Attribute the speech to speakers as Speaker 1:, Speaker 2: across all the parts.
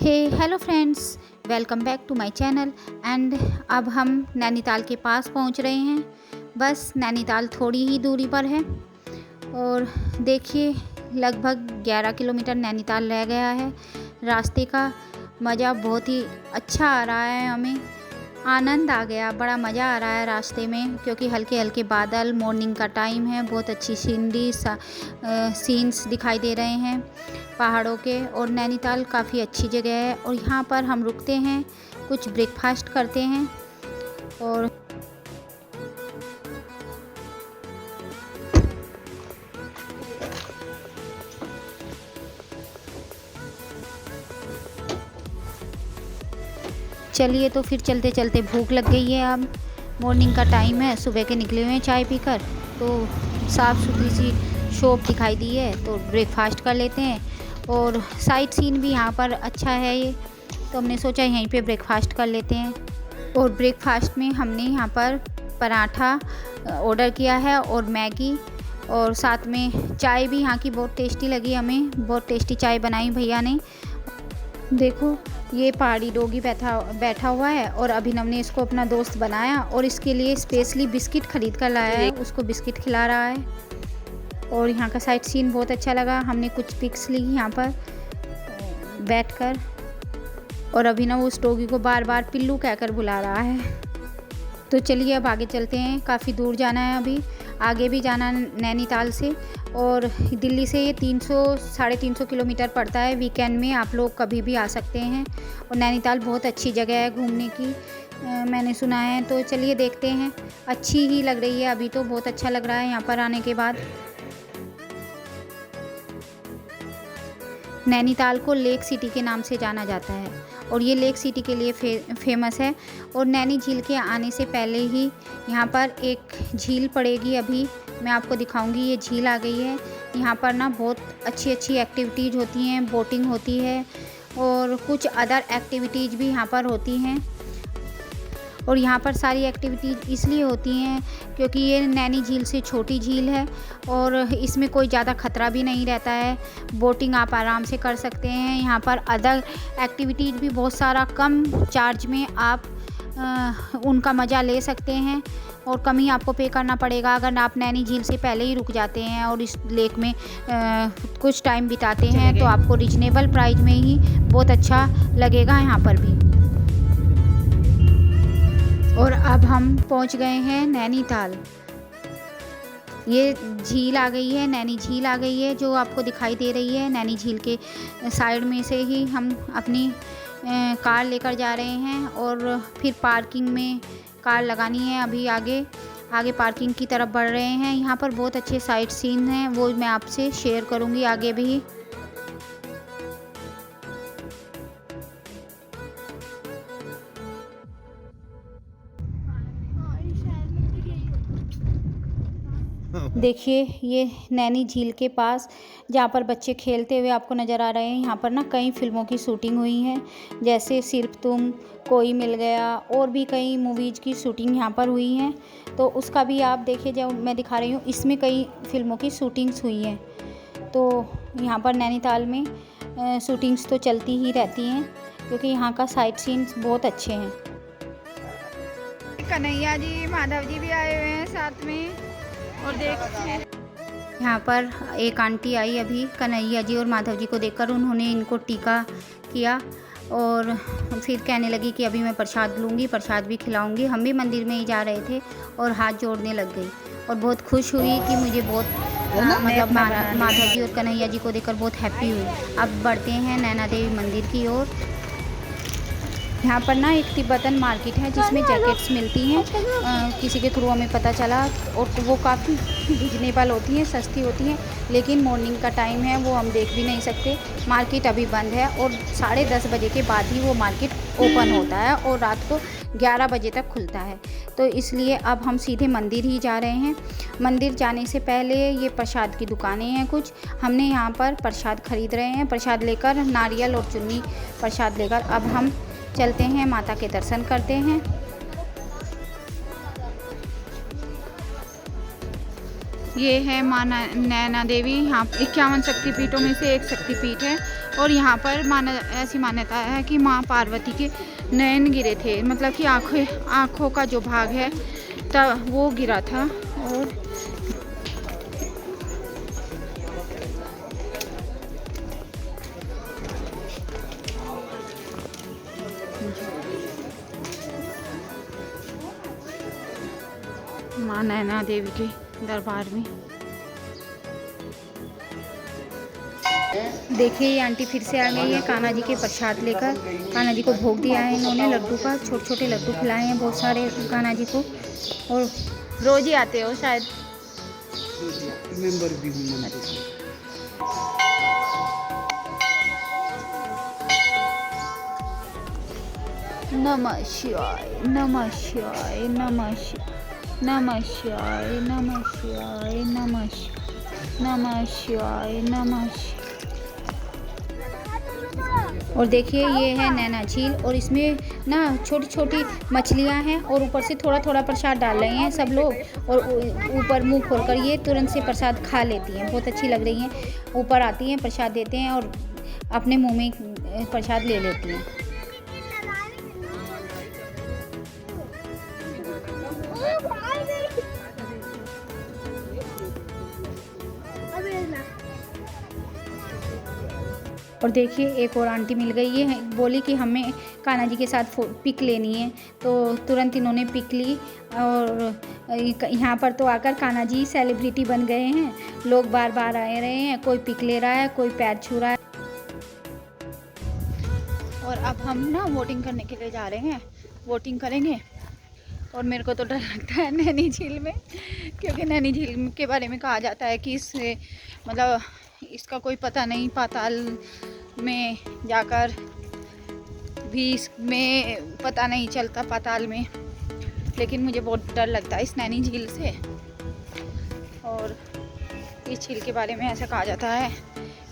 Speaker 1: Hello friends, welcome back to my channel. And अब हम नैनीताल के पास पहुंच रहे हैं। बस नैनीताल थोड़ी ही दूरी पर है और देखिए लगभग 11 किलोमीटर नैनीताल रह गया है। रास्ते का मज़ा बहुत ही अच्छा आ रहा है, हमें आनंद आ गया, बड़ा मज़ा आ रहा है रास्ते में, क्योंकि हल्के हल्के बादल, मॉर्निंग का टाइम है, बहुत अच्छी सीनरी सीन्स दिखाई दे रहे हैं पहाड़ों के। और नैनीताल काफ़ी अच्छी जगह है और यहाँ पर हम रुकते हैं, कुछ ब्रेकफास्ट करते हैं और चलिए तो फिर चलते चलते भूख लग गई है। अब मॉर्निंग का टाइम है, सुबह के निकले हुए हैं चाय पीकर, तो साफ़ सुथरी सी शॉप दिखाई दी है तो ब्रेकफास्ट कर लेते हैं। और साइट सीन भी यहाँ पर अच्छा है ये, तो हमने सोचा यहीं पे ब्रेकफास्ट कर लेते हैं। और ब्रेकफास्ट में हमने यहाँ पर पराठा ऑर्डर किया है और मैगी, और साथ में चाय भी यहाँ की बहुत टेस्टी लगी हमें, बहुत टेस्टी चाय बनाई भैया ने। देखो ये पहाड़ी डॉगी बैठा हुआ है और अभिनव ने इसको अपना दोस्त बनाया और इसके लिए स्पेशली बिस्किट खरीद कर लाया है, उसको बिस्किट खिला रहा है। और यहाँ का साइट सीन बहुत अच्छा लगा, हमने कुछ पिक्स ली यहाँ पर बैठकर। और अभिनव उस डॉगी को बार बार पिल्लू कहकर बुला रहा है। तो चलिए अब आगे चलते हैं, काफ़ी दूर जाना है, अभी आगे भी जाना नैनीताल से। और दिल्ली से ये 300-350 किलोमीटर पड़ता है। वीकेंड में आप लोग कभी भी आ सकते हैं और नैनीताल बहुत अच्छी जगह है घूमने की, मैंने सुना है। तो चलिए देखते हैं, अच्छी ही लग रही है, अभी तो बहुत अच्छा लग रहा है यहाँ पर आने के बाद। नैनीताल को लेक सिटी के नाम से जाना जाता है और ये लेक सिटी के लिए फेमस है। और नैनी झील के आने से पहले ही यहाँ पर एक झील पड़ेगी, अभी मैं आपको दिखाऊंगी। ये झील आ गई है, यहाँ पर ना बहुत अच्छी अच्छी एक्टिविटीज़ होती हैं, बोटिंग होती है और कुछ अदर एक्टिविटीज़ भी यहाँ पर होती हैं। और यहाँ पर सारी एक्टिविटीज़ इसलिए होती हैं क्योंकि ये नैनी झील से छोटी झील है और इसमें कोई ज़्यादा ख़तरा भी नहीं रहता है। बोटिंग आप आराम से कर सकते हैं। यहाँ पर अदर एक्टिविटीज़ भी बहुत सारा कम चार्ज में आप उनका मज़ा ले सकते हैं और कम ही आपको पे करना पड़ेगा अगर आप नैनी झील से पहले ही रुक जाते हैं और इस लेक में कुछ टाइम बिताते हैं, तो आपको रिजनेबल प्राइस में ही बहुत अच्छा लगेगा यहाँ पर भी। और अब हम पहुंच गए हैं नैनीताल। ये झील आ गई है, नैनी झील आ गई है जो आपको दिखाई दे रही है। नैनी झील के साइड में से ही हम अपनी कार लेकर जा रहे हैं और फिर पार्किंग में कार लगानी है। अभी आगे पार्किंग की तरफ बढ़ रहे हैं। यहाँ पर बहुत अच्छे साइट सीन हैं, वो मैं आपसे शेयर करूँगी आगे भी। देखिए ये नैनी झील के पास जहाँ पर बच्चे खेलते हुए आपको नज़र आ रहे हैं, यहाँ पर ना कई फिल्मों की शूटिंग हुई है, जैसे सिर्फ तुम, कोई मिल गया, और भी कई मूवीज़ की शूटिंग यहाँ पर हुई है। तो उसका भी आप देखिए, जो मैं दिखा रही हूँ इसमें कई फिल्मों की शूटिंग्स हुई हैं। तो यहाँ पर नैनीताल में शूटिंग्स तो चलती ही रहती हैं क्योंकि यहाँ का साइट सीन्स बहुत अच्छे हैं।
Speaker 2: कन्हैया जी, माधव जी भी आए हुए हैं साथ में। और देखिए
Speaker 1: यहाँ पर एक आंटी आई अभी, कन्हैया जी और माधव जी को देखकर उन्होंने इनको टीका किया और फिर कहने लगी कि अभी मैं प्रसाद लूँगी, प्रसाद भी खिलाऊँगी। हम भी मंदिर में ही जा रहे थे और हाथ जोड़ने लग गई और बहुत खुश हुई कि मुझे बहुत मतलब माधव जी और कन्हैया जी को देखकर बहुत हैप्पी हुई। अब बढ़ते हैं नैना देवी मंदिर की ओर। यहाँ पर ना एक तिब्बतन मार्केट है जिसमें जैकेट्स मिलती हैं, किसी के थ्रू हमें पता चला, और वो काफ़ी रिजनेबल होती हैं, सस्ती होती हैं। लेकिन मॉर्निंग का टाइम है, वो हम देख भी नहीं सकते, मार्केट अभी बंद है और 10:30 बजे के बाद ही वो मार्केट ओपन होता है और रात को 11 बजे तक खुलता है। तो इसलिए अब हम सीधे मंदिर ही जा रहे हैं। मंदिर जाने से पहले ये प्रसाद की दुकानें हैं कुछ, हमने यहाँ पर प्रसाद खरीद रहे हैं। प्रसाद लेकर, नारियल और चुन्नी प्रसाद लेकर अब हम चलते हैं, माता के दर्शन करते हैं। ये है माँ नैना देवी, यहाँ 51 शक्तिपीठों में से एक शक्तिपीठ है
Speaker 2: और यहाँ पर ऐसी मान्यता है कि माँ पार्वती के नयन गिरे थे, मतलब कि आँखों का जो भाग है तब वो गिरा था। और माँ नैना देवी के दरबार में देखिए ये आंटी फिर से आ गई है कान्हा जी के प्रसाद लेकर। कान्हा जी को भोग दिया है इन्होंने लड्डू का, छोटे छोटे लड्डू खिलाए हैं बहुत सारे कान्हा जी को। और रोज ही आते हो शायद?
Speaker 3: मेंबर भी हूँ।
Speaker 2: नमः शिवाय, नमः शिवाय, नमः शिवाय, नमः शिवाय, नमः शिवाय, नमः शिवाय, नमः शिवाय। और देखिए ये है नैना झील और इसमें ना छोटी छोटी मछलियां हैं और ऊपर से थोड़ा थोड़ा प्रसाद डाल रहे हैं सब लोग। और ऊपर मुंह खोलकर ये तुरंत से प्रसाद खा लेती हैं, बहुत अच्छी लग रही हैं। ऊपर आती हैं, प्रसाद देते हैं और अपने मुंह में प्रसाद ले लेती हैं। और देखिए एक और आंटी मिल गई है, बोली कि हमें कान्हा जी के साथ पिक लेनी है, तो तुरंत इन्होंने पिक ली। और यहाँ पर तो आकर कान्हा जी सेलिब्रिटी बन गए हैं, लोग बार बार आए रहे हैं, कोई पिक ले रहा है, कोई पैर छू रहा है। और अब हम ना वोटिंग करने के लिए जा रहे हैं, वोटिंग करेंगे। और मेरे को तो डर लगता है नैनी झील में, क्योंकि नैनी झील के बारे में कहा जाता है कि इससे मतलब इसका कोई पता नहीं, पाताल में जाकर भी इसमें पता नहीं चलता पाताल में। लेकिन मुझे बहुत डर लगता है इस नैनी झील से। और इस झील के बारे में ऐसा कहा जाता है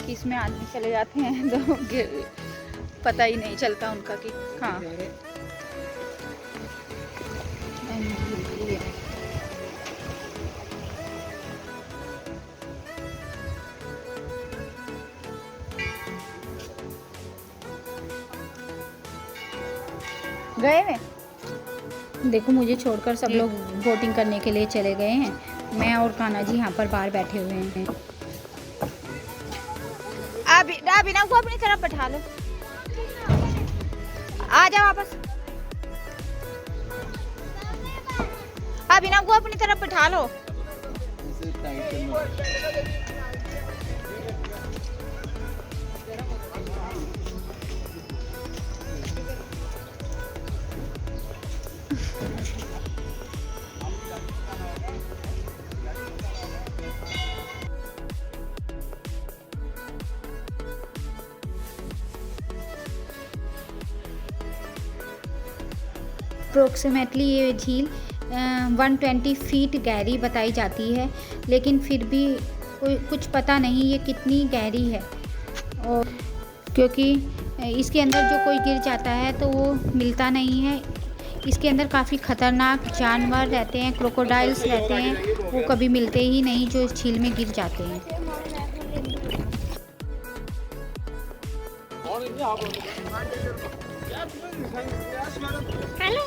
Speaker 2: कि इसमें आदमी चले जाते हैं तो पता ही नहीं चलता उनका कि हाँ गए में। देखो मुझे छोड़कर सब लोग वोटिंग करने के लिए चले गए हैं, मैं और कान्हा जी यहाँ पर बाहर बैठे हुए हैं। अभी ना को अपनी तरफ बैठा लो, आ जाओ वापस। अभी ना को अपनी तरफ बैठा लो। अप्रोक्सीमेटली ये झील 120 फीट गहरी बताई जाती है, लेकिन फिर भी कुछ पता नहीं ये कितनी गहरी है। और क्योंकि इसके अंदर जो कोई गिर जाता है तो वो मिलता नहीं है। इसके अंदर काफ़ी ख़तरनाक जानवर रहते हैं, क्रोकोडाइल्स रहते हैं, वो कभी मिलते ही नहीं जो इस झील में गिर जाते हैं। हेलो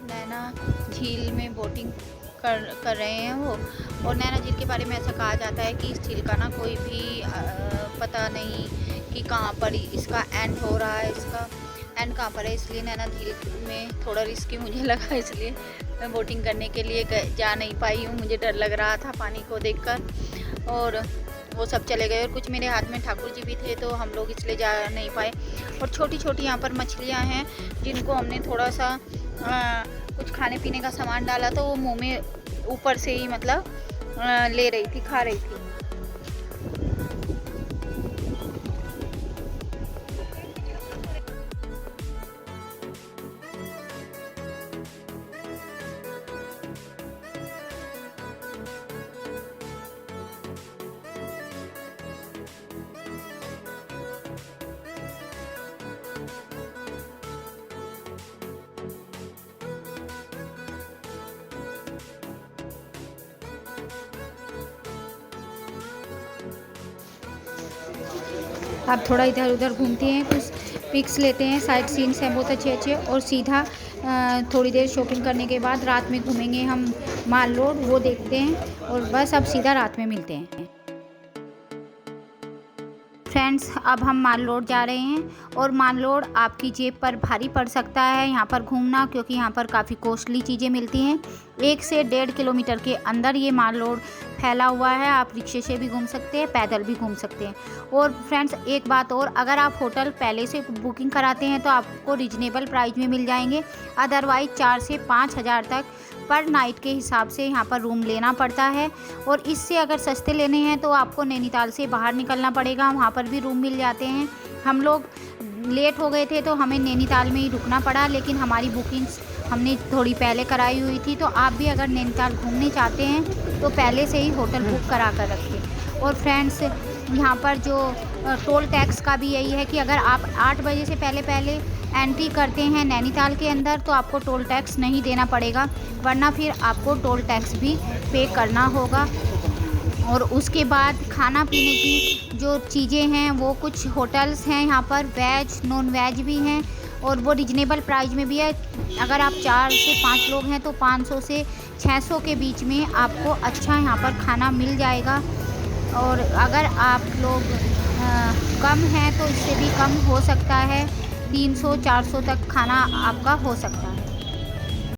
Speaker 2: नैना झील में बोटिंग कर रहे हैं वो। और नैना झील के बारे में ऐसा कहा जाता है कि इस झील का ना कोई भी पता नहीं कि कहाँ पर इसका एंड हो रहा है, इसका एंड कहाँ पर है। इसलिए नैना झील में थोड़ा रिस्की मुझे लगा, इसलिए मैं बोटिंग करने के लिए जा नहीं पाई हूँ। मुझे डर लग रहा था पानी को देखकर, और वो सब चले गए। और कुछ मेरे हाथ में ठाकुर जी भी थे तो हम लोग इसलिए जा नहीं पाए। और छोटी छोटी यहाँ पर मछलियाँ हैं जिनको हमने थोड़ा सा कुछ खाने पीने का सामान डाला तो वो मुँह में ऊपर से ही मतलब ले रही थी, खा रही थी।
Speaker 1: अब थोड़ा इधर उधर घूमते हैं, कुछ पिक्स लेते हैं, साइट सीन्स हैं बहुत अच्छे अच्छे, और सीधा थोड़ी देर शॉपिंग करने के बाद रात में घूमेंगे हम माल रोड, वो देखते हैं, और बस अब सीधा रात में मिलते हैं। फ्रेंड्स, अब हम माल रोड जा रहे हैं, और माल रोड आपकी जेब पर भारी पड़ सकता है यहाँ पर घूमना, क्योंकि यहाँ पर काफ़ी कॉस्टली चीज़ें मिलती हैं। 1 से 1.5 किलोमीटर के अंदर ये माल रोड फैला हुआ है। आप रिक्शे से भी घूम सकते हैं, पैदल भी घूम सकते हैं। और फ्रेंड्स, एक बात और, अगर आप होटल पहले से बुकिंग कराते हैं तो आपको रिजनेबल प्राइस में मिल जाएंगे। अदरवाइज़ 4 से 5 हज़ार तक पर नाइट के हिसाब से यहाँ पर रूम लेना पड़ता है। और इससे अगर सस्ते लेने हैं तो आपको नैनीताल से बाहर निकलना पड़ेगा, वहाँ पर भी रूम मिल जाते हैं। हम लोग लेट हो गए थे तो हमें नैनीताल में ही रुकना पड़ा, लेकिन हमारी बुकिंग्स हमने थोड़ी पहले कराई हुई थी। तो आप भी अगर नैनीताल घूमने चाहते हैं तो पहले से ही होटल बुक करा कर रखें। और फ्रेंड्स, यहाँ पर जो टोल टैक्स का भी यही है कि अगर आप 8 बजे से पहले एंट्री करते हैं नैनीताल के अंदर तो आपको टोल टैक्स नहीं देना पड़ेगा, वरना फिर आपको टोल टैक्स भी पे करना होगा। और उसके बाद खाना पीने की जो चीज़ें हैं वो कुछ होटल्स हैं यहाँ पर, वेज नॉन वेज भी हैं, और वो रिजनेबल प्राइस में भी है। अगर आप 4 से 5 लोग हैं तो 500 से 600 के बीच में आपको अच्छा यहाँ पर खाना मिल जाएगा। और अगर आप लोग कम हैं तो इससे भी कम हो सकता है, 300-400 तक खाना आपका हो सकता है।